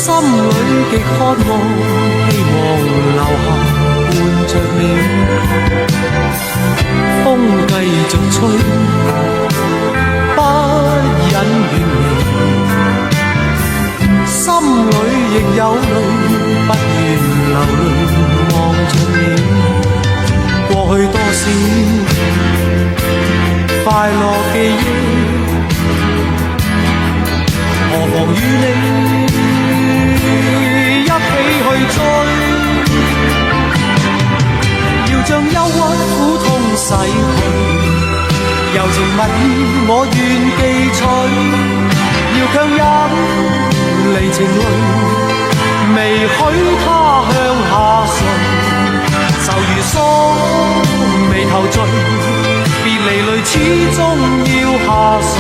心裏極渴望，希望留下伴着你，風繼續吹，不忍遠離，心裏亦有淚，不願流淚望着你，過去多少快樂記憶，何妨與你一起去追，要將憂鬱苦痛洗去，柔情蜜意我願記取，要強忍離情淚，未許他向下垂，就如鎖眉頭聚，別離淚始終要下垂。